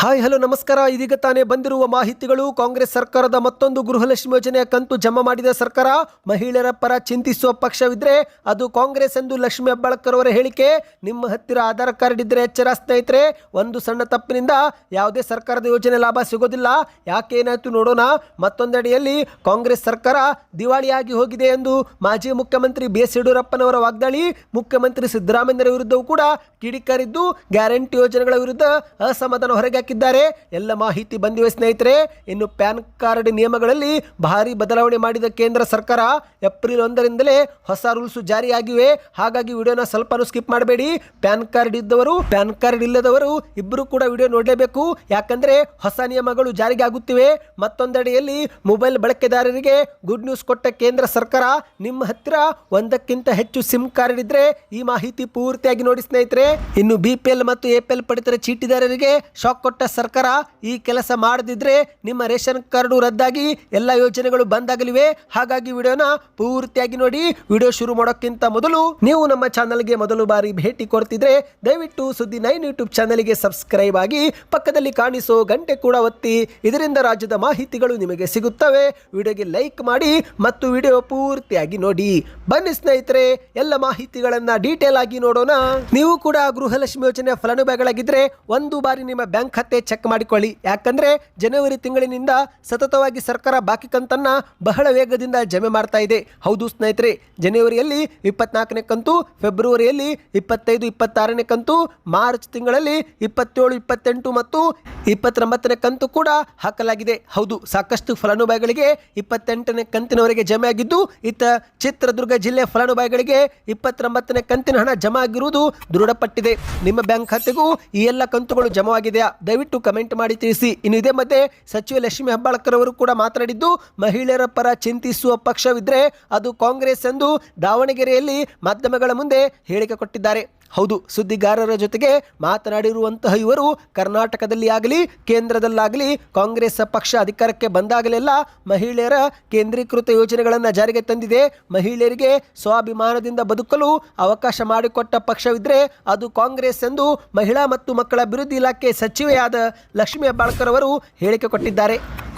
Hi hello ನಮಸ್ಕಾರ. ಇದೀಗ ತಾನೇ ಬಂದಿರುವ ಮಾಹಿತಿಗಳು. ಕಾಂಗ್ರೆಸ್ ಸರ್ಕಾರದ ಮತ್ತೊಂದು ಗೃಹಲಕ್ಷ್ಮಿ ಯೋಜನೆಯ ಕಂತು ಜಮಾ ಮಾಡಿದ ಸರ್ಕಾರ ಮಹಿಳೆಯರ ಪರ ಚಿಂತಿಸುವ ಪಕ್ಷವಿದ್ರೆ ಅದು ಕಾಂಗ್ರೆಸ್ ಎಂದು ಲಕ್ಷ್ಮಿ ಹೆಬ್ಬಾಳ್ಕರ್ ಅವರ ಹೇಳಿಕೆ. ನಿಮ್ಮ ಹತ್ತಿರ ಆಧಾರ್ ಕಾರ್ಡ್ ಇದ್ದರೆ ಎಚ್ಚರ ಸ್ನೇಹಿತರೆ, ಒಂದು ಸಣ್ಣ ತಪ್ಪಿನಿಂದ ಯಾವುದೇ ಸರ್ಕಾರದ ಯೋಜನೆ ಲಾಭ ಸಿಗೋದಿಲ್ಲ. ಯಾಕೇನಾಯ್ತು ನೋಡೋಣ. ಮತ್ತೊಂದೆಡೆಯಲ್ಲಿ ಕಾಂಗ್ರೆಸ್ ಸರ್ಕಾರ ದಿವಾಳಿಯಾಗಿ ಹೋಗಿದೆ ಎಂದು ಮಾಜಿ ಮುಖ್ಯಮಂತ್ರಿ ಬಿ.ಎಸ್. ಯಡಿಯೂರಪ್ಪನವರ ವಾಗ್ದಾಳಿ. ಮುಖ್ಯಮಂತ್ರಿ ಸಿದ್ದರಾಮಯ್ಯರ ವಿರುದ್ಧವೂ ಕೂಡ ಕಿಡಿಕಾರಿದ್ದು ಗ್ಯಾರಂಟಿ ಯೋಜನೆಗಳ ವಿರುದ್ಧ ಅಸಮಾಧಾನ ಹೊರಗೆ ಹಾಕಿದ್ದಾರೆ. ಎಲ್ಲ ಮಾಹಿತಿ ಬಂದಿವೆ ಸ್ನೇಹಿತರೆ. ಇನ್ನು ಪ್ಯಾನ್ ಕಾರ್ಡ್ ನಿಯಮಗಳಲ್ಲಿ ಭಾರಿ ಬದಲಾವಣೆ ಮಾಡಿದ ಕೇಂದ್ರ ಸರ್ಕಾರ ಏಪ್ರಿಲ್ 1ರಿಂದಲೇ ಹೊಸ ರೂಲ್ಸ್ ಜಾರಿಯಾಗಿವೆ. ಹಾಗಾಗಿ ವಿಡಿಯೋನ ಸ್ವಲ್ಪ ಸ್ಕಿಪ್ ಮಾಡಬೇಡಿ. ಪ್ಯಾನ್ ಕಾರ್ಡ್ ಇದ್ದವರು, ಪ್ಯಾನ್ ಕಾರ್ಡ್ ಇಲ್ಲದವರು ಇಬ್ಬರು ಕೂಡ ವಿಡಿಯೋ ನೋಡಲೇಬೇಕು. ಯಾಕಂದ್ರೆ ಹೊಸ ನಿಯಮಗಳು ಜಾರಿಗೆ ಆಗುತ್ತಿವೆ. ಮತ್ತೊಂದೆಡೆಯಲ್ಲಿ ಮೊಬೈಲ್ ಬಳಕೆದಾರರಿಗೆ ಗುಡ್ ನ್ಯೂಸ್ ಕೊಟ್ಟ ಕೇಂದ್ರ ಸರ್ಕಾರ. ನಿಮ್ಮ ಹತ್ತಿರ ಒಂದಕ್ಕಿಂತ ಹೆಚ್ಚು ಸಿಮ್ ಕಾರ್ಡ್ ಇದ್ರೆ ಈ ಮಾಹಿತಿ ಪೂರ್ತಿಯಾಗಿ ನೋಡಿ ಸ್ನೇಹಿತರೆ. ಇನ್ನು BPL ಮತ್ತು APL ಪಡಿತರ ಚೀಟಿದಾರರಿಗೆ ಶಾಕ್ ಕೊಟ್ಟ ಸರ್ಕಾರ. ಈ ಕೆಲಸ ಮಾಡದಿದ್ರೆ ನಿಮ್ಮ ರೇಷನ್ ಕಾರ್ಡ್ ರದ್ದಾಗಿ ಎಲ್ಲ ಯೋಜನೆಗಳು ಬಂದ್ ಆಗಲಿವೆ. ಹಾಗಾಗಿ ವಿಡಿಯೋನ ಪೂರ್ತಿಯಾಗಿ ನೋಡಿ. ವಿಡಿಯೋ ಶುರು ಮಾಡೋಕ್ಕಿಂತ ಮೊದಲು ನೀವು ನಮ್ಮ ಚಾನಲ್ಗೆ ಮೊದಲು ಬಾರಿ ಭೇಟಿ ಕೊಡ್ತಿದ್ರೆ ದಯವಿಟ್ಟು ಸುದ್ದಿ 9 ಯೂಟ್ಯೂಬ್ ಚಾನಲ್ಗೆ ಸಬ್ಸ್ಕ್ರೈಬ್ ಆಗಿ ಪಕ್ಕದಲ್ಲಿ ಕಾಣಿಸೋ ಗಂಟೆ ಕೂಡ ಒತ್ತಿ. ಇದರಿಂದ ರಾಜ್ಯದ ಮಾಹಿತಿಗಳು ನಿಮಗೆ ಸಿಗುತ್ತವೆ. ವಿಡಿಯೋಗೆ ಲೈಕ್ ಮಾಡಿ ಮತ್ತು ವಿಡಿಯೋ ಪೂರ್ತಿಯಾಗಿ ನೋಡಿ. ಬನ್ನಿ ಸ್ನೇಹಿತರೆ, ಎಲ್ಲ ಮಾಹಿತಿಗಳನ್ನ ಡೀಟೇಲ್ ಆಗಿ ನೋಡೋಣ. ನೀವು ಕೂಡ ಗೃಹಲಕ್ಷ್ಮಿ ಯೋಜನೆ ಫಲಾನುಭವಿಗಳಾಗಿದ್ರೆ ಒಂದು ಬಾರಿ ನಿಮ್ಮ ಬ್ಯಾಂಕ್ ಖಾತೆ ಚೆಕ್ ಮಾಡಿಕೊಳ್ಳಿ. ಯಾಕಂದ್ರೆ ಜನವರಿ ತಿಂಗಳಿನಿಂದ ಸತತವಾಗಿ ಸರ್ಕಾರ ಬಾಕಿ ಕಂತನ್ನ ಬಹಳ ವೇಗದಿಂದ ಜಮೆ ಮಾಡ್ತಾ ಇದೆ. ಹೌದು ಸ್ನೇಹಿತರೆ, ಜನವರಿಯಲ್ಲಿ 24ನೇ ಕಂತು, ಫೆಬ್ರವರಿಯಲ್ಲಿ 25, 26ನೇ ಕಂತು, ಮಾರ್ಚ್ ತಿಂಗಳಲ್ಲಿ 27, 28 ಮತ್ತು 29ನೇ ಕಂತು ಕೂಡ ಹಾಕಲಾಗಿದೆ. ಹೌದು, ಸಾಕಷ್ಟು ಫಲಾನುಭವಿಗಳಿಗೆ 28ನೇ ಕಂತಿನವರೆಗೆ ಜಮೆ ಆಗಿದ್ದು, ಇತ್ತ ಚಿತ್ರದುರ್ಗ ಜಿಲ್ಲೆ ಫಲಾನುಭವಿಗಳಿಗೆ 29ನೇ ಕಂತಿನ ಹಣ ಜಮಾ ಆಗಿರುವುದು ದೃಢಪಟ್ಟಿದೆ. ನಿಮ್ಮ ಬ್ಯಾಂಕ್ ಖಾತೆಗೂ ಈ ಎಲ್ಲ ಕಂತುಗಳು ಜಮವಾಗಿದೆಯಾ? ದಯವಿಟ್ಟು ಕಮೆಂಟ್ ಮಾಡಿ ತಿಳಿಸಿ. ಇನ್ನು ಇದೇ ಮಧ್ಯೆ ಸಚಿವ ಲಕ್ಷ್ಮಿ ಹೆಬ್ಬಾಳ್ಕರ್ ಅವರು ಕೂಡ ಮಾತನಾಡಿದ್ದು, ಮಹಿಳೆಯರ ಪರ ಚಿಂತಿಸುವ ಪಕ್ಷವಿದ್ರೆ ಅದು ಕಾಂಗ್ರೆಸ್ ಎಂದು ದಾವಣಗೆರೆಯಲ್ಲಿ ಮಾಧ್ಯಮಗಳ ಮುಂದೆ ಹೇಳಿಕೆ ಕೊಟ್ಟಿದ್ದಾರೆ. ಹೌದು, ಸುದ್ದಿಗಾರರ ಜೊತೆಗೆ ಮಾತನಾಡಿರುವಂತಹ ಇವರು ಕರ್ನಾಟಕದಲ್ಲಿ ಆಗಲಿ ಕೇಂದ್ರದಲ್ಲಾಗಲಿ ಕಾಂಗ್ರೆಸ್ ಪಕ್ಷ ಅಧಿಕಾರಕ್ಕೆ ಬಂದಾಗಲೆಲ್ಲ ಮಹಿಳೆಯರ ಕೇಂದ್ರೀಕೃತ ಯೋಜನೆಗಳನ್ನು ಜಾರಿಗೆ ತಂದಿದೆ. ಮಹಿಳೆಯರಿಗೆ ಸ್ವಾಭಿಮಾನದಿಂದ ಬದುಕಲು ಅವಕಾಶ ಮಾಡಿಕೊಟ್ಟ ಪಕ್ಷವಿದ್ರೆ ಅದು ಕಾಂಗ್ರೆಸ್ ಎಂದು ಮಹಿಳಾ ಮತ್ತು ಮಕ್ಕಳ ಅಭಿವೃದ್ಧಿ ಇಲಾಖೆ ಸಚಿವೆಯಾದ ಲಕ್ಷ್ಮಿ ಹೆಬ್ಬಾಳ್ಕರ್ ಅವರು ಹೇಳಿಕೆ ಕೊಟ್ಟಿದ್ದಾರೆ.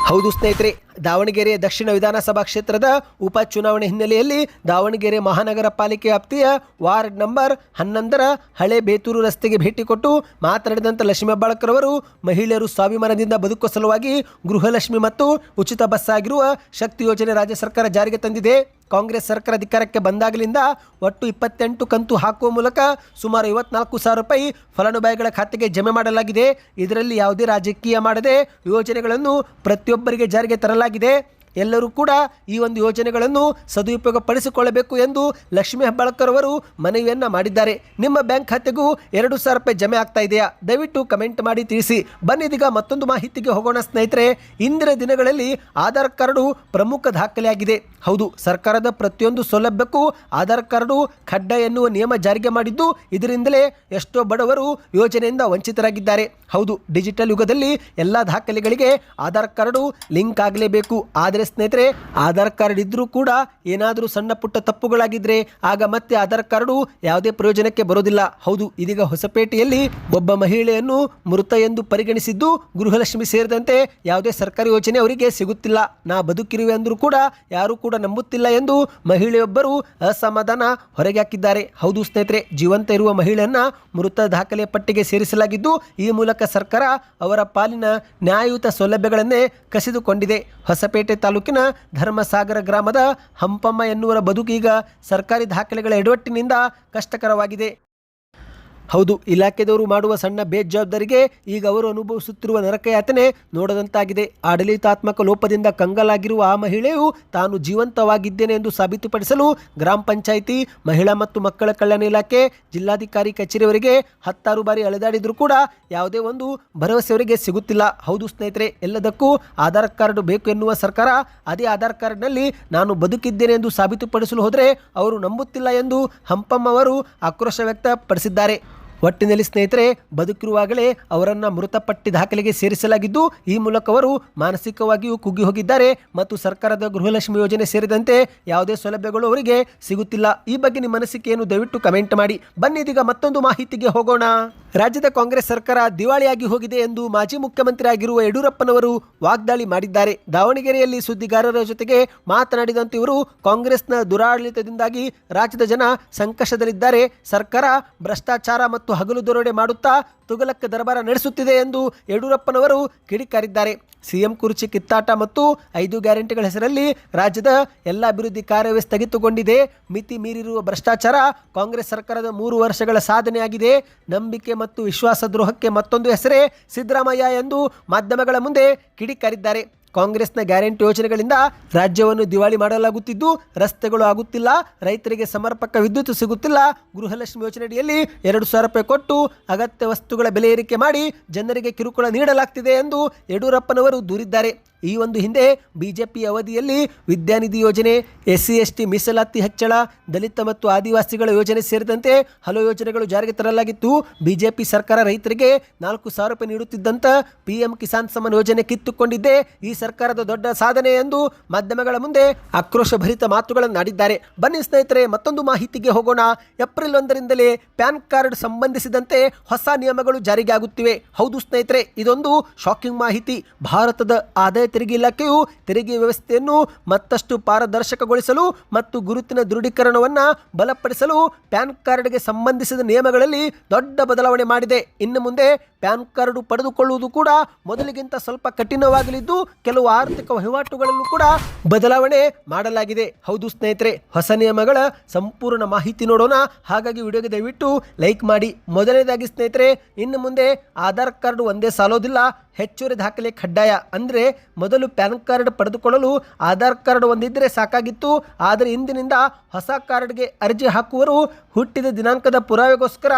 ಹೌದು ಸ್ನೇಹಿತರೆ, ದಾವಣಗೆರೆ ದಕ್ಷಿಣ ವಿಧಾನಸಭಾ ಕ್ಷೇತ್ರದ ಉಪಚುನಾವಣೆ ಹಿನ್ನೆಲೆಯಲ್ಲಿ ದಾವಣಗೆರೆ ಮಹಾನಗರ ಪಾಲಿಕೆ ವ್ಯಾಪ್ತಿಯ ವಾರ್ಡ್ ನಂಬರ್ 11ರ ಹಳೆ ಬೇತೂರು ರಸ್ತೆಗೆ ಭೇಟಿ ಕೊಟ್ಟು ಮಾತನಾಡಿದಂಥ ಲಕ್ಷ್ಮಿ ಹೆಬ್ಬಾಳ್ಕರ್ ಅವರು ಮಹಿಳೆಯರು ಸ್ವಾಭಿಮಾನದಿಂದ ಬದುಕುವ ಸಲುವಾಗಿ ಗೃಹಲಕ್ಷ್ಮಿ ಮತ್ತು ಉಚಿತ ಬಸ್ ಆಗಿರುವ ಶಕ್ತಿ ಯೋಜನೆ ರಾಜ್ಯ ಸರ್ಕಾರ ಜಾರಿಗೆ ತಂದಿದೆ. ಕಾಂಗ್ರೆಸ್ ಸರ್ಕಾರ ಅಧಿಕಾರಕ್ಕೆ ಬಂದಾಗಲಿಂದ ಒಟ್ಟು 28 ಕಂತು ಹಾಕುವ ಮೂಲಕ ಸುಮಾರು 54,000 ರೂಪಾಯಿ ಫಲಾನುಭವಿಗಳ ಖಾತೆಗೆ ಜಮೆ ಮಾಡಲಾಗಿದೆ. ಇದರಲ್ಲಿ ಯಾವುದೇ ರಾಜಕೀಯ ಮಾಡದೆ ಯೋಜನೆಗಳನ್ನು ಪ್ರತಿಯೊಬ್ಬರಿಗೆ ಜಾರಿಗೆ ತರಲಾಗಿದೆ. ಎಲ್ಲರೂ ಕೂಡ ಈ ಒಂದು ಯೋಜನೆಗಳನ್ನು ಸದುಪಯೋಗ ಪಡಿಸಿಕೊಳ್ಳಬೇಕು ಎಂದು ಲಕ್ಷ್ಮಿ ಹೆಬ್ಬಾಳ್ಕರ್ ಅವರು ಮನವಿಯನ್ನ ಮಾಡಿದ್ದಾರೆ. ನಿಮ್ಮ ಬ್ಯಾಂಕ್ ಖಾತೆಗೂ 2,000 ರೂಪಾಯಿ ಜಮೆ ಆಗ್ತಾ ಇದೆಯಾ? ದಯವಿಟ್ಟು ಕಮೆಂಟ್ ಮಾಡಿ ತಿಳಿಸಿ. ಬನ್ನಿದೀಗ ಮತ್ತೊಂದು ಮಾಹಿತಿಗೆ ಹೋಗೋಣ ಸ್ನೇಹಿತರೆ. ಇಂದಿನ ದಿನಗಳಲ್ಲಿ ಆಧಾರ್ ಕಾರ್ಡು ಪ್ರಮುಖ ದಾಖಲೆಯಾಗಿದೆ. ಹೌದು, ಸರ್ಕಾರದ ಪ್ರತಿಯೊಂದು ಸೌಲಭ್ಯಕ್ಕೂ ಆಧಾರ್ ಕಾರ್ಡು ಕಡ್ಡಾಯ ಎನ್ನುವ ನಿಯಮ ಜಾರಿಗೆ ಮಾಡಿದ್ದು, ಇದರಿಂದಲೇ ಎಷ್ಟೋ ಬಡವರು ಯೋಜನೆಯಿಂದ ವಂಚಿತರಾಗಿದ್ದಾರೆ. ಹೌದು, ಡಿಜಿಟಲ್ ಯುಗದಲ್ಲಿ ಎಲ್ಲ ದಾಖಲೆಗಳಿಗೆ ಆಧಾರ್ ಕಾರ್ಡು ಲಿಂಕ್ ಆಗಲೇಬೇಕು. ಆದರೆ ಸ್ನೇಹಿತರೆ, ಆಧಾರ್ ಕಾರ್ಡ್ ಇದ್ರೂ ಕೂಡ ಏನಾದರೂ ಸಣ್ಣ ಪುಟ್ಟ ತಪ್ಪುಗಳಾಗಿದ್ರೆ ಆಗ ಮತ್ತೆ ಆಧಾರ್ ಕಾರ್ಡು ಯಾವುದೇ ಪ್ರಯೋಜನಕ್ಕೆ ಬರೋದಿಲ್ಲ. ಹೌದು, ಇದೀಗ ಹೊಸಪೇಟೆಯಲ್ಲಿ ಒಬ್ಬ ಮಹಿಳೆಯನ್ನು ಮೃತ ಎಂದು ಪರಿಗಣಿಸಿದ್ದು, ಗೃಹಲಕ್ಷ್ಮಿ ಸೇರಿದಂತೆ ಯಾವುದೇ ಸರ್ಕಾರಿ ಯೋಜನೆ ಅವರಿಗೆ ಸಿಗುತ್ತಿಲ್ಲ, ನಾ ಬದುಕಿರುವೆ ಅಂದರೂ ಕೂಡ ಯಾರು ಕೂಡ ನಂಬುತ್ತಿಲ್ಲ ಎಂದು ಮಹಿಳೆಯೊಬ್ಬರು ಅಸಮಾಧಾನ ಹೊರಗೆ ಹಾಕಿದ್ದಾರೆ. ಹೌದು ಸ್ನೇಹಿತರೆ, ಜೀವಂತ ಇರುವ ಮಹಿಳೆಯನ್ನ ಮೃತ ದಾಖಲೆ ಪಟ್ಟಿಗೆ ಸೇರಿಸಲಾಗಿದ್ದು, ಈ ಮೂಲಕ ಸರ್ಕಾರ ಅವರ ಪಾಲಿನ ನ್ಯಾಯಯುತ ಸೌಲಭ್ಯಗಳನ್ನೇ ಕಸಿದುಕೊಂಡಿದೆ. ಹೊಸಪೇಟೆ ತಾಲೂಕಿನ ಧರ್ಮಸಾಗರ ಗ್ರಾಮದ ಹಂಪಮ್ಮ ಎನ್ನುವರ ಬದುಕೀಗ ಸರ್ಕಾರಿ ದಾಖಲೆಗಳ ಎಡವಟ್ಟಿನಿಂದ ಕಷ್ಟಕರವಾಗಿದೆ. ಹೌದು, ಇಲಾಖೆದವರು ಮಾಡುವ ಸಣ್ಣ ಬೇಜವಾಬ್ದಾರಿಗೆ ಈಗ ಅವರು ಅನುಭವಿಸುತ್ತಿರುವ ನರಕಯಾತನೆ ನೋಡದಂತಾಗಿದೆ. ಆಡಳಿತಾತ್ಮಕ ಲೋಪದಿಂದ ಕಂಗಾಲಾಗಿರುವ ಆ ಮಹಿಳೆಯು ತಾನು ಜೀವಂತವಾಗಿದ್ದೇನೆ ಎಂದು ಸಾಬೀತುಪಡಿಸಲು ಗ್ರಾಮ ಪಂಚಾಯಿತಿ, ಮಹಿಳಾ ಮತ್ತು ಮಕ್ಕಳ ಕಲ್ಯಾಣ ಇಲಾಖೆ, ಜಿಲ್ಲಾಧಿಕಾರಿ ಕಚೇರಿಯವರಿಗೆ 10 ಬಾರಿ ಅಲೆದಾಡಿದರೂ ಕೂಡ ಯಾವುದೇ ಒಂದು ಭರವಸೆಯವರಿಗೆ ಸಿಗುತ್ತಿಲ್ಲ. ಹೌದು ಸ್ನೇಹಿತರೆ, ಎಲ್ಲದಕ್ಕೂ ಆಧಾರ್ ಕಾರ್ಡ್ ಬೇಕು ಎನ್ನುವ ಸರ್ಕಾರ ಅದೇ ಆಧಾರ್ ಕಾರ್ಡ್ನಲ್ಲಿ ನಾನು ಬದುಕಿದ್ದೇನೆ ಎಂದು ಸಾಬೀತುಪಡಿಸಲು ಹೋದರೆ ಅವರು ನಂಬುತ್ತಿಲ್ಲ ಎಂದು ಹಂಪಮ್ಮ ಅವರು ಆಕ್ರೋಶ ವ್ಯಕ್ತಪಡಿಸಿದ್ದಾರೆ. ಒಟ್ಟಿನಲ್ಲಿ ಸ್ನೇಹಿತರೆ, ಬದುಕಿರುವಾಗಲೇ ಅವರನ್ನು ಮೃತಪಟ್ಟಿ ದಾಖಲೆಗೆ ಸೇರಿಸಲಾಗಿದ್ದು, ಈ ಮೂಲಕ ಅವರು ಮಾನಸಿಕವಾಗಿಯೂ ಕುಗ್ಗಿ ಹೋಗಿದ್ದಾರೆ ಮತ್ತು ಸರ್ಕಾರದ ಗೃಹಲಕ್ಷ್ಮಿ ಯೋಜನೆ ಸೇರಿದಂತೆ ಯಾವುದೇ ಸೌಲಭ್ಯಗಳು ಅವರಿಗೆ ಸಿಗುತ್ತಿಲ್ಲ. ಈ ಬಗ್ಗೆ ನಿಮ್ಮ ಅನಿಸಿಕೆ ಏನು? ದಯವಿಟ್ಟು ಕಮೆಂಟ್ ಮಾಡಿ. ಬನ್ನಿ ಇದೀಗ ಮತ್ತೊಂದು ಮಾಹಿತಿಗೆ ಹೋಗೋಣ. ರಾಜ್ಯದ ಕಾಂಗ್ರೆಸ್ ಸರ್ಕಾರ ದಿವಾಳಿಯಾಗಿ ಹೋಗಿದೆ ಎಂದು ಮಾಜಿ ಮುಖ್ಯಮಂತ್ರಿ ಆಗಿರುವ ಯಡಿಯೂರಪ್ಪನವರು ವಾಗ್ದಾಳಿ ಮಾಡಿದ್ದಾರೆ. ದಾವಣಗೆರೆಯಲ್ಲಿ ಸುದ್ದಿಗಾರರ ಜೊತೆಗೆ ಮಾತನಾಡಿದಂತೆ ಇವರು ಕಾಂಗ್ರೆಸ್ನ ದುರಾಡಳಿತದಿಂದಾಗಿ ರಾಜ್ಯದ ಜನ ಸಂಕಷ್ಟದಲ್ಲಿದ್ದಾರೆ. ಸರ್ಕಾರ ಭ್ರಷ್ಟಾಚಾರ ಮತ್ತು ಹಗಲು ದರೋಡೆ ಮಾಡುತ್ತಾ ತುಗಲಕ್ ದರ್ಬಾರ ನಡೆಸುತ್ತಿದೆ ಎಂದು ಯಡಿಯೂರಪ್ಪನವರು ಕಿಡಿಕಾರಿದ್ದಾರೆ. ಸಿಎಂ ಕುರ್ಚಿ ಕಿತ್ತಾಟ ಮತ್ತು 5 ಗ್ಯಾರಂಟಿಗಳ ಹೆಸರಲ್ಲಿ ರಾಜ್ಯದ ಎಲ್ಲ ಅಭಿವೃದ್ಧಿ ಕಾರ್ಯವೇ ಸ್ಥಗಿತಗೊಂಡಿದೆ. ಮಿತಿ ಮೀರಿರುವ ಭ್ರಷ್ಟಾಚಾರ ಕಾಂಗ್ರೆಸ್ ಸರ್ಕಾರದ 3 ವರ್ಷಗಳ ಸಾಧನೆಯಾಗಿದೆ. ನಂಬಿಕೆ ಮತ್ತು ವಿಶ್ವಾಸ ದ್ರೋಹಕ್ಕೆ ಮತ್ತೊಂದು ಹೆಸರೇ ಸಿದ್ದರಾಮಯ್ಯ ಎಂದು ಮಾಧ್ಯಮಗಳ ಮುಂದೆ ಕಿಡಿಕಾರಿದ್ದಾರೆ. ಕಾಂಗ್ರೆಸ್ನ ಗ್ಯಾರಂಟಿ ಯೋಜನೆಗಳಿಂದ ರಾಜ್ಯವನ್ನು ದಿವಾಳಿ ಮಾಡಲಾಗುತ್ತಿದ್ದು, ರಸ್ತೆಗಳು ಆಗುತ್ತಿಲ್ಲ, ರೈತರಿಗೆ ಸಮರ್ಪಕ ವಿದ್ಯುತ್ ಸಿಗುತ್ತಿಲ್ಲ, ಗೃಹಲಕ್ಷ್ಮಿ ಯೋಜನೆಯಡಿಯಲ್ಲಿ 2,000 ರೂಪಾಯಿ ಕೊಟ್ಟು ಅಗತ್ಯ ವಸ್ತುಗಳ ಬೆಲೆ ಏರಿಕೆ ಮಾಡಿ ಜನರಿಗೆ ಕಿರುಕುಳ ನೀಡಲಾಗ್ತಿದೆ ಎಂದು ಯಡಿಯೂರಪ್ಪನವರು ದೂರಿದ್ದಾರೆ. ಈ ಒಂದು ಹಿಂದೆ ಬಿಜೆಪಿ ಅವಧಿಯಲ್ಲಿ ವಿದ್ಯಾನಿಧಿ ಯೋಜನೆ, SC ST ಮೀಸಲಾತಿ ಹೆಚ್ಚಳ, ದಲಿತ ಮತ್ತು ಆದಿವಾಸಿಗಳ ಯೋಜನೆ ಸೇರಿದಂತೆ ಹಲವು ಯೋಜನೆಗಳು ಜಾರಿಗೆ ತರಲಾಗಿತ್ತು. ಬಿಜೆಪಿ ಸರ್ಕಾರ ರೈತರಿಗೆ 4,000 ರೂಪಾಯಿ ನೀಡುತ್ತಿದ್ದಂಥ PM ಕಿಸಾನ್ ಸಮ್ಮಾನ್ ಯೋಜನೆ ಕಿತ್ತುಕೊಂಡಿದ್ದೇ ಈ ಸರ್ಕಾರದ ದೊಡ್ಡ ಸಾಧನೆ ಎಂದು ಮಾಧ್ಯಮಗಳ ಮುಂದೆ ಆಕ್ರೋಶಭರಿತ ಮಾತುಗಳನ್ನಾಡಿದ್ದಾರೆ. ಬನ್ನಿ ಸ್ನೇಹಿತರೆ, ಮತ್ತೊಂದು ಮಾಹಿತಿಗೆ ಹೋಗೋಣ. ಏಪ್ರಿಲ್ 1ರಿಂದಲೇ ಪ್ಯಾನ್ ಕಾರ್ಡ್ ಸಂಬಂಧಿಸಿದಂತೆ ಹೊಸ ನಿಯಮಗಳು ಜಾರಿಗೆ ಆಗುತ್ತಿವೆ. ಹೌದು ಸ್ನೇಹಿತರೆ, ಇದೊಂದು ಶಾಕಿಂಗ್ ಮಾಹಿತಿ. ಭಾರತದ ಆದಾಯ ತೆರಿಗೆ ಇಲಾಖೆಯು ತೆರಿಗೆ ವ್ಯವಸ್ಥೆಯನ್ನು ಮತ್ತಷ್ಟು ಪಾರದರ್ಶಕಗೊಳಿಸಲು ಮತ್ತು ಗುರುತಿನ ದೃಢೀಕರಣವನ್ನು ಬಲಪಡಿಸಲು ಪ್ಯಾನ್ ಕಾರ್ಡ್ಗೆ ಸಂಬಂಧಿಸಿದ ನಿಯಮಗಳಲ್ಲಿ ದೊಡ್ಡ ಬದಲಾವಣೆ ಮಾಡಿದೆ. ಇನ್ನು ಮುಂದೆ ಪ್ಯಾನ್ ಕಾರ್ಡ್ ಪಡೆದುಕೊಳ್ಳುವುದು ಕೂಡ ಮೊದಲಿಗಿಂತ ಸ್ವಲ್ಪ ಕಠಿಣವಾಗಲಿದ್ದು, ಕೆಲವು ಆರ್ಥಿಕ ವಹಿವಾಟುಗಳನ್ನು ಕೂಡ ಬದಲಾವಣೆ ಮಾಡಲಾಗಿದೆ. ಹೌದು ಸ್ನೇಹಿತರೆ, ಹೊಸ ನಿಯಮಗಳ ಸಂಪೂರ್ಣ ಮಾಹಿತಿ ನೋಡೋಣ. ಹಾಗಾಗಿ ವಿಡಿಯೋಗೆ ದಯವಿಟ್ಟು ಲೈಕ್ ಮಾಡಿ. ಮೊದಲನೇದಾಗಿ ಸ್ನೇಹಿತರೆ, ಇನ್ನು ಮುಂದೆ ಆಧಾರ್ ಕಾರ್ಡ್ ಒಂದೇ ಸಾಲೋದಿಲ್ಲ, ಹೆಚ್ಚುವರಿ ದಾಖಲೆ ಕಡ್ಡಾಯ. ಅಂದರೆ ಮೊದಲು ಪ್ಯಾನ್ ಕಾರ್ಡ್ ಪಡೆದುಕೊಳ್ಳಲು ಆಧಾರ್ ಕಾರ್ಡ್ ಒಂದಿದ್ದರೆ ಸಾಕಾಗಿತ್ತು. ಆದರೆ ಇಂದಿನಿಂದ ಹೊಸ ಕಾರ್ಡ್ಗೆ ಅರ್ಜಿ ಹಾಕುವರು ಹುಟ್ಟಿದ ದಿನಾಂಕದ ಪುರಾವೆಗೋಸ್ಕರ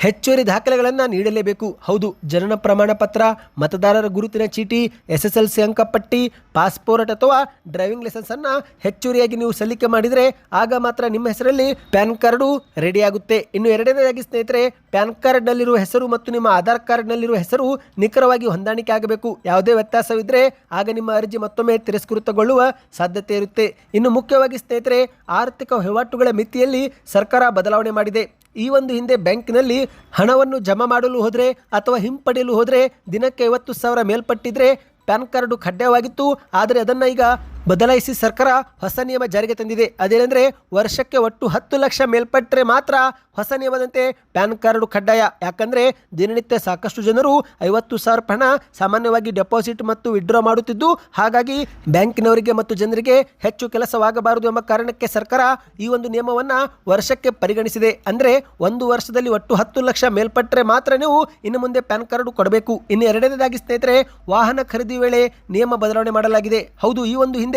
ಹೆಚ್ಚುವರಿ ದಾಖಲೆಗಳನ್ನು ನೀಡಲೇಬೇಕು. ಹೌದು, ಜನನ ಪ್ರಮಾಣ ಪತ್ರ, ಮತದಾರರ ಗುರುತಿನ ಚೀಟಿ, SSLC ಅಂಕಪಟ್ಟಿ, ಪಾಸ್ಪೋರ್ಟ್ ಅಥವಾ ಡ್ರೈವಿಂಗ್ ಲೈಸೆನ್ಸನ್ನು ಹೆಚ್ಚುವರಿಯಾಗಿ ನೀವು ಸಲ್ಲಿಕೆ ಮಾಡಿದರೆ ಆಗ ಮಾತ್ರ ನಿಮ್ಮ ಹೆಸರಲ್ಲಿ ಪ್ಯಾನ್ ಕಾರ್ಡು ರೆಡಿಯಾಗುತ್ತೆ. ಇನ್ನು ಎರಡನೇದಾಗಿ ಸ್ನೇಹಿತರೆ, ಪ್ಯಾನ್ ಕಾರ್ಡ್ನಲ್ಲಿರುವ ಹೆಸರು ಮತ್ತು ನಿಮ್ಮ ಆಧಾರ್ ಕಾರ್ಡ್ನಲ್ಲಿರುವ ಹೆಸರು ನಿಖರವಾಗಿ ಹೊಂದಾಣಿಕೆ ಆಗಬೇಕು. ಯಾವುದೇ ವ್ಯತ್ಯಾಸವಿದ್ದರೆ ಆಗ ನಿಮ್ಮ ಅರ್ಜಿ ಮತ್ತೊಮ್ಮೆ ತಿರಸ್ಕೃತಗೊಳ್ಳುವ ಸಾಧ್ಯತೆ ಇರುತ್ತೆ. ಇನ್ನು ಮುಖ್ಯವಾಗಿ ಸ್ನೇಹಿತರೆ, ಆರ್ಥಿಕ ವಹಿವಾಟುಗಳ ಮಿತಿಯಲ್ಲಿ ಸರ್ಕಾರ ಬದಲಾವಣೆ ಮಾಡಿದೆ. ಈ ಒಂದು ಹಿಂದೆ ಬ್ಯಾಂಕ್ನಲ್ಲಿ ಹಣವನ್ನು ಜಮಾ ಮಾಡಲು ಹೋದರೆ ಅಥವಾ ಹಿಂಪಡೆಯಲು ಹೋದರೆ ದಿನಕ್ಕೆ 50,000 ಮೇಲ್ಪಟ್ಟಿದ್ರೆ ಪ್ಯಾನ್ ಕಾರ್ಡು ಕಡ್ಡಾಯವಾಗಿತ್ತು. ಆದರೆ ಅದನ್ನು ಈಗ ಬದಲಾಯಿಸಿ ಸರ್ಕಾರ ಹೊಸ ನಿಯಮ ಜಾರಿಗೆ ತಂದಿದೆ. ಅದೇನೆಂದರೆ, ವರ್ಷಕ್ಕೆ ಒಟ್ಟು 10 ಲಕ್ಷ ಮೇಲ್ಪಟ್ಟರೆ ಮಾತ್ರ ಹೊಸ ನಿಯಮದಂತೆ ಪ್ಯಾನ್ ಕಾರ್ಡು ಕಡ್ಡಾಯ. ಯಾಕಂದರೆ ದಿನನಿತ್ಯ ಸಾಕಷ್ಟು ಜನರು 50,000 ಹಣ ಸಾಮಾನ್ಯವಾಗಿ ಡೆಪಾಸಿಟ್ ಮತ್ತು ವಿಡ್ರಾ ಮಾಡುತ್ತಿದ್ದು, ಹಾಗಾಗಿ ಬ್ಯಾಂಕಿನವರಿಗೆ ಮತ್ತು ಜನರಿಗೆ ಹೆಚ್ಚು ಕೆಲಸವಾಗಬಾರದು ಎಂಬ ಕಾರಣಕ್ಕೆ ಸರ್ಕಾರ ಈ ಒಂದು ನಿಯಮವನ್ನು ವರ್ಷಕ್ಕೆ ಪರಿಗಣಿಸಿದೆ. ಅಂದರೆ ಒಂದು ವರ್ಷದಲ್ಲಿ ಒಟ್ಟು 10 ಲಕ್ಷ ಮೇಲ್ಪಟ್ಟರೆ ಮಾತ್ರ ನೀವು ಇನ್ನು ಮುಂದೆ ಪ್ಯಾನ್ ಕಾರ್ಡು ಕೊಡಬೇಕು. ಇನ್ನು ಎರಡನೇದಾಗಿ ಸ್ನೇಹಿತರೆ, ವಾಹನ ಖರೀದಿ ವೇಳೆ ನಿಯಮ ಬದಲಾವಣೆ ಮಾಡಲಾಗಿದೆ. ಹೌದು, ಈ ಒಂದು ಹಿಂದೆ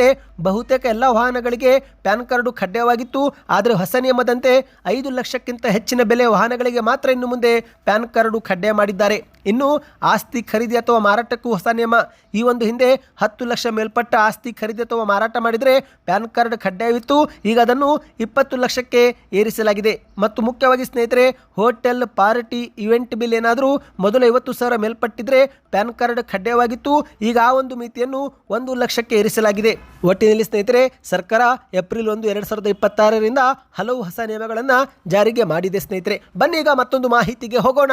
ಬಹುತೇಕ ಎಲ್ಲ ವಾಹನಗಳಿಗೆ ಪ್ಯಾನ್ ಕಾರ್ಡು ಕಡ್ಡಾಯವಾಗಿತ್ತು. ಆದರೆ ಹೊಸ ನಿಯಮದಂತೆ 5 ಲಕ್ಷಕ್ಕಿಂತ ಹೆಚ್ಚಿನ ಬೆಲೆ ವಾಹನಗಳಿಗೆ ಮಾತ್ರ ಇನ್ನು ಮುಂದೆ ಪ್ಯಾನ್ ಕಾರ್ಡು ಕಡ್ಡಾಯ ಮಾಡಿದ್ದಾರೆ. ಇನ್ನು ಆಸ್ತಿ ಖರೀದಿ ಅಥವಾ ಮಾರಾಟಕ್ಕೂ ಹೊಸ ನಿಯಮ. ಈ ಒಂದು ಹಿಂದೆ 10 ಲಕ್ಷ ಮೇಲ್ಪಟ್ಟ ಆಸ್ತಿ ಖರೀದಿ ಅಥವಾ ಮಾರಾಟ ಮಾಡಿದರೆ ಪ್ಯಾನ್ ಕಾರ್ಡ್ ಕಡ್ಡಾಯವಿತ್ತು. ಈಗ ಅದನ್ನು 20 ಲಕ್ಷಕ್ಕೆ ಏರಿಸಲಾಗಿದೆ. ಮತ್ತು ಮುಖ್ಯವಾಗಿ ಸ್ನೇಹಿತರೆ, ಹೋಟೆಲ್, ಪಾರ್ಟಿ, ಇವೆಂಟ್ ಬಿಲ್ ಏನಾದರೂ ಮೊದಲು 50,000 ಮೇಲ್ಪಟ್ಟಿದ್ರೆ ಪ್ಯಾನ್ ಕಾರ್ಡ್ ಕಡ್ಡಾಯವಾಗಿತ್ತು. ಈಗ ಆ ಒಂದು ಮಿತಿಯನ್ನು 1 ಲಕ್ಷಕ್ಕೆ ಏರಿಸಲಾಗಿದೆ. ಒಟ್ಟಿನಲ್ಲಿ ಸ್ನೇಹಿತರೆ, ಸರ್ಕಾರ ಏಪ್ರಿಲ್ 1, 2026ರಿಂದ ಹಲವು ಹೊಸ ನಿಯಮಗಳನ್ನು ಜಾರಿಗೆ ಮಾಡಿದೆ. ಸ್ನೇಹಿತರೆ, ಬನ್ನಿ ಈಗ ಮತ್ತೊಂದು ಮಾಹಿತಿಗೆ ಹೋಗೋಣ.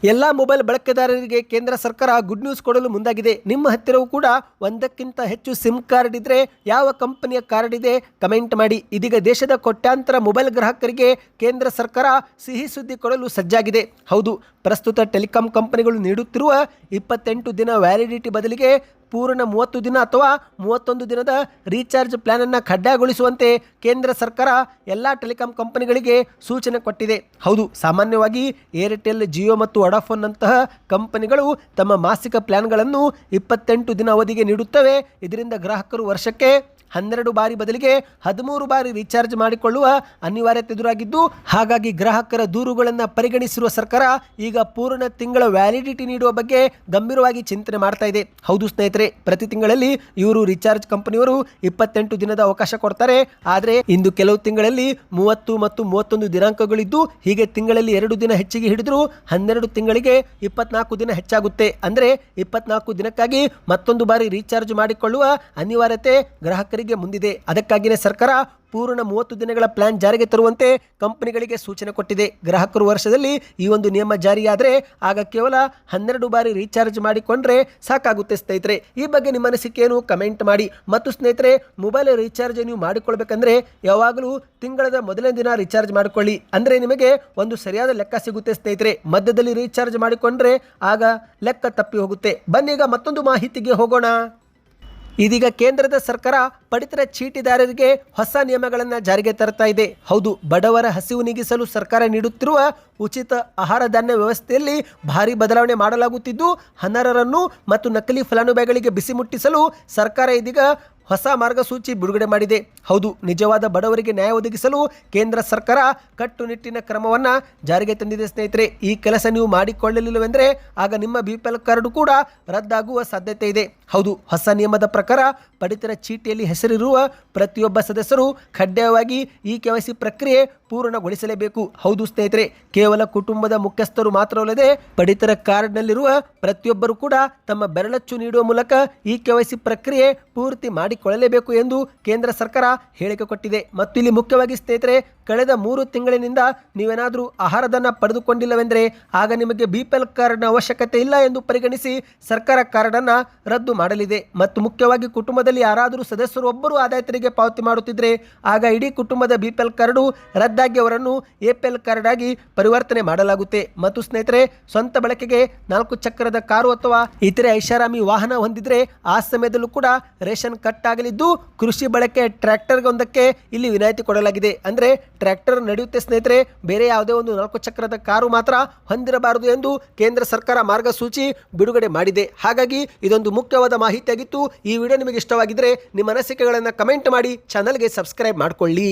ಎಲ್ಲ ಮೊಬೈಲ್ ಬಳಕೆದಾರರಿಗೆ ಕೇಂದ್ರ ಸರ್ಕಾರ ಗುಡ್ ನ್ಯೂಸ್ ಕೊಡಲು ಮುಂದಾಗಿದೆ. ನಿಮ್ಮ ಹತ್ತಿರವೂ ಕೂಡ ಒಂದಕ್ಕಿಂತ ಹೆಚ್ಚು ಸಿಮ್ ಕಾರ್ಡ್ ಇದ್ದರೆ ಯಾವ ಕಂಪನಿಯ ಕಾರ್ಡ್ ಇದೆ ಕಮೆಂಟ್ ಮಾಡಿ. ಇದೀಗ ದೇಶದ ಕೋಟ್ಯಾಂತರ ಮೊಬೈಲ್ ಗ್ರಾಹಕರಿಗೆ ಕೇಂದ್ರ ಸರ್ಕಾರ ಸಿಹಿ ಸುದ್ದಿ ಕೊಡಲು ಸಜ್ಜಾಗಿದೆ. ಹೌದು, ಪ್ರಸ್ತುತ ಟೆಲಿಕಾಂ ಕಂಪನಿಗಳು ನೀಡುತ್ತಿರುವ 28 ದಿನ ವ್ಯಾಲಿಡಿಟಿ ಬದಲಿಗೆ ಪೂರ್ಣ 30 ದಿನ ಅಥವಾ 31 ದಿನದ ರೀಚಾರ್ಜ್ ಪ್ಲಾನನ್ನು ಕಡ್ಡಾಯಗೊಳಿಸುವಂತೆ ಕೇಂದ್ರ ಸರ್ಕಾರ ಎಲ್ಲ ಟೆಲಿಕಾಂ ಕಂಪನಿಗಳಿಗೆ ಸೂಚನೆ ಕೊಟ್ಟಿದೆ. ಹೌದು, ಸಾಮಾನ್ಯವಾಗಿ ಏರ್ಟೆಲ್, ಜಿಯೋ ಮತ್ತು ವೊಡಾಫೋನ್ನಂತಹ ಕಂಪನಿಗಳು ತಮ್ಮ ಮಾಸಿಕ ಪ್ಲಾನ್ಗಳನ್ನು 28 ದಿನ ಅವಧಿಗೆ ನೀಡುತ್ತವೆ. ಇದರಿಂದ ಗ್ರಾಹಕರು ವರ್ಷಕ್ಕೆ 12 ಬಾರಿ ಬದಲಿಗೆ 13 ಬಾರಿ ರೀಚಾರ್ಜ್ ಮಾಡಿಕೊಳ್ಳುವ ಅನಿವಾರ್ಯತೆ ಎದುರಾಗಿದ್ದು, ಹಾಗಾಗಿ ಗ್ರಾಹಕರ ದೂರುಗಳನ್ನು ಪರಿಗಣಿಸಿರುವ ಸರ್ಕಾರ ಈಗ ಪೂರ್ಣ ತಿಂಗಳ ವ್ಯಾಲಿಡಿಟಿ ನೀಡುವ ಬಗ್ಗೆ ಗಂಭೀರವಾಗಿ ಚಿಂತನೆ ಮಾಡ್ತಾ ಇದೆ. ಹೌದು ಸ್ನೇಹಿತರೆ, ಪ್ರತಿ ತಿಂಗಳಲ್ಲಿ ಇವರು ರೀಚಾರ್ಜ್ ಕಂಪನಿಯವರು 28 ದಿನದ ಅವಕಾಶ ಕೊಡ್ತಾರೆ. ಆದರೆ ಇಂದು ಕೆಲವು ತಿಂಗಳಲ್ಲಿ 30 ಮತ್ತು 31 ದಿನಾಂಕಗಳಿದ್ದು, ಹೀಗೆ ತಿಂಗಳಲ್ಲಿ 2 ದಿನ ಹೆಚ್ಚಿಗೆ ಹಿಡಿದ್ರು 12 ತಿಂಗಳಿಗೆ 24 ದಿನ ಹೆಚ್ಚಾಗುತ್ತೆ. ಅಂದರೆ 24 ದಿನಕ್ಕಾಗಿ ಮತ್ತೊಂದು ಬಾರಿ ರೀಚಾರ್ಜ್ ಮಾಡಿಕೊಳ್ಳುವ ಅನಿವಾರ್ಯತೆ ಗ್ರಾಹಕರಿಗೆ ಮುಂದಿದೆ. ಅದಕ್ಕಾಗಿಯೇ ಸರ್ಕಾರ ಪೂರ್ಣ 30 ದಿನಗಳ ಪ್ಲಾನ್ ಜಾರಿಗೆ ತರುವಂತೆ ಕಂಪನಿಗಳಿಗೆ ಸೂಚನೆ ಕೊಟ್ಟಿದೆ. ಗ್ರಾಹಕರು ವರ್ಷದಲ್ಲಿ ಈ ಒಂದು ನಿಯಮ ಜಾರಿಯಾದರೆ ಆಗ ಕೇವಲ 12 ಬಾರಿ ರೀಚಾರ್ಜ್ ಮಾಡಿಕೊಂಡ್ರೆ ಸಾಕಾಗುತ್ತೆ ಸ್ನೇಹಿತರೆ. ಈ ಬಗ್ಗೆ ನಿಮ್ಮ ಅನಿಸಿಕೆಯನ್ನು ಕಮೆಂಟ್ ಮಾಡಿ. ಮತ್ತು ಸ್ನೇಹಿತರೆ, ಮೊಬೈಲ್ ರೀಚಾರ್ಜ್ ನೀವು ಮಾಡಿಕೊಳ್ಬೇಕಂದ್ರೆ ಯಾವಾಗಲೂ ತಿಂಗಳದ ಮೊದಲನೇ ದಿನ ರೀಚಾರ್ಜ್ ಮಾಡಿಕೊಳ್ಳಿ. ಅಂದರೆ ನಿಮಗೆ ಒಂದು ಸರಿಯಾದ ಲೆಕ್ಕ ಸಿಗುತ್ತೆ ಸ್ನೇಹಿತರೆ. ಮಧ್ಯದಲ್ಲಿ ರೀಚಾರ್ಜ್ ಮಾಡಿಕೊಂಡ್ರೆ ಆಗ ಲೆಕ್ಕ ತಪ್ಪಿ ಹೋಗುತ್ತೆ. ಬನ್ನೀಗ ಮತ್ತೊಂದು ಮಾಹಿತಿಗೆ ಹೋಗೋಣ. ಇದೀಗ ಕೇಂದ್ರದ ಸರ್ಕಾರ ಪಡಿತರ ಚೀಟಿದಾರರಿಗೆ ಹೊಸ ನಿಯಮಗಳನ್ನು ಜಾರಿಗೆ ತರ್ತಾ ಇದೆ. ಹೌದು, ಬಡವರ ಹಸಿವು ನೀಗಿಸಲು ಸರ್ಕಾರ ನೀಡುತ್ತಿರುವ ಉಚಿತ ಆಹಾರ ಧಾನ್ಯ ವ್ಯವಸ್ಥೆಯಲ್ಲಿ ಭಾರಿ ಬದಲಾವಣೆ ಮಾಡಲಾಗುತ್ತಿದ್ದು, ಅನರ್ಹರನ್ನು ಮತ್ತು ನಕಲಿ ಫಲಾನುಭವಿಗಳಿಗೆ ಬಿಸಿ ಮುಟ್ಟಿಸಲು ಸರ್ಕಾರ ಇದೀಗ ಹೊಸ ಮಾರ್ಗಸೂಚಿ ಬಿಡುಗಡೆ ಮಾಡಿದೆ. ಹೌದು, ನಿಜವಾದ ಬಡವರಿಗೆ ನ್ಯಾಯ ಒದಗಿಸಲು ಕೇಂದ್ರ ಸರ್ಕಾರ ಕಟ್ಟುನಿಟ್ಟಿನ ಕ್ರಮವನ್ನು ಜಾರಿಗೆ ತಂದಿದೆ ಸ್ನೇಹಿತರೆ. ಈ ಕೆಲಸ ನೀವು ಮಾಡಿಕೊಳ್ಳಲಿಲ್ಲವೆಂದರೆ ಆಗ ನಿಮ್ಮ BPL ಕಾರ್ಡ್ ಕೂಡ ರದ್ದಾಗುವ ಸಾಧ್ಯತೆ ಇದೆ. ಹೌದು, ಹೊಸ ನಿಯಮದ ಪ್ರಕಾರ ಪಡಿತರ ಚೀಟಿಯಲ್ಲಿ ಹೆಸರಿರುವ ಪ್ರತಿಯೊಬ್ಬ ಸದಸ್ಯರು ಕಡ್ಡಾಯವಾಗಿ ಈ KYC ಪ್ರಕ್ರಿಯೆ ಪೂರ್ಣಗೊಳಿಸಲೇಬೇಕು. ಹೌದು ಸ್ನೇಹಿತರೆ, ಕೇವಲ ಕುಟುಂಬದ ಮುಖ್ಯಸ್ಥರು ಮಾತ್ರವಲ್ಲದೆ ಪಡಿತರ ಕಾರ್ಡ್ನಲ್ಲಿರುವ ಪ್ರತಿಯೊಬ್ಬರು ಕೂಡ ತಮ್ಮ ಬೆರಳಚ್ಚು ನೀಡುವ ಮೂಲಕ ಈ KYC ಪ್ರಕ್ರಿಯೆ ಪೂರ್ತಿ ಮಾಡಿಕೊಳ್ಳಲೇಬೇಕು ಎಂದು ಕೇಂದ್ರ ಸರ್ಕಾರ ಹೇಳಿಕೆ ಕೊಟ್ಟಿದೆ. ಮತ್ತು ಇಲ್ಲಿ ಮುಖ್ಯವಾಗಿ ಸ್ನೇಹಿತರೆ, ಕಳೆದ 3 ತಿಂಗಳಿನಿಂದ ನೀವೇನಾದರೂ ಆಹಾರಧನ ಪಡೆದುಕೊಂಡಿಲ್ಲವೆಂದರೆ ಆಗ ನಿಮಗೆ BPL ಕಾರ್ಡ್ನ ಅವಶ್ಯಕತೆ ಇಲ್ಲ ಎಂದು ಪರಿಗಣಿಸಿ ಸರ್ಕಾರ ಕಾರ್ಡನ್ನು ರದ್ದು ಮಾಡಲಿದೆ. ಮತ್ತು ಮುಖ್ಯವಾಗಿ ಕುಟುಂಬದಲ್ಲಿ ಯಾರಾದರೂ ಸದಸ್ಯರು ಒಬ್ಬರು ಆದಾಯ ತೆರಿಗೆ ಪಾವತಿ ಮಾಡುತ್ತಿದ್ದರೆ ಆಗ ಇಡೀ ಕುಟುಂಬದ BPL ಕಾರ್ಡು ರದ್ದಾಗಿ ಅವರನ್ನು APL ಕಾರ್ಡ್ ಆಗಿ ಪರಿವರ್ತನೆ ಮಾಡಲಾಗುತ್ತೆ. ಮತ್ತು ಸ್ನೇಹಿತರೆ, ಸ್ವಂತ ಬಳಕೆಗೆ 4 ಚಕ್ರದ ಕಾರು ಅಥವಾ ಇತರೆ ಐಷಾರಾಮಿ ವಾಹನ ಹೊಂದಿದ್ರೆ ಆ ಸಮಯದಲ್ಲೂ ಕೂಡ ರೇಷನ್ ಕಟ್ ಆಗಲಿದ್ದು, ಕೃಷಿ ಬಳಕೆ ಟ್ರ್ಯಾಕ್ಟರ್ಗೊಂದಕ್ಕೆ ಇಲ್ಲಿ ವಿನಾಯಿತಿ ಕೊಡಲಾಗಿದೆ. ಅಂದರೆ ಟ್ರ್ಯಾಕ್ಟರ್ ನಡೆಯುತ್ತೆ ಸ್ನೇಹಿತರೆ, ಬೇರೆ ಯಾವುದೇ ಒಂದು 4 ಚಕ್ರದ ಕಾರು ಮಾತ್ರ ಹೊಂದಿರಬಾರದು ಎಂದು ಕೇಂದ್ರ ಸರ್ಕಾರ ಮಾರ್ಗಸೂಚಿ ಬಿಡುಗಡೆ ಮಾಡಿದೆ. ಹಾಗಾಗಿ ಇದೊಂದು ಮುಖ್ಯವಾದ ಮಾಹಿತಿಯಾಗಿತ್ತು. ಈ ವಿಡಿಯೋ ನಿಮಗೆ ಇಷ್ಟವಾಗಿದ್ದರೆ ನಿಮ್ಮ ಅನಿಸಿಕೆಗಳನ್ನು ಕಮೆಂಟ್ ಮಾಡಿ, ಚಾನಲ್ಗೆ ಸಬ್ಸ್ಕ್ರೈಬ್ ಮಾಡಿಕೊಳ್ಳಿ.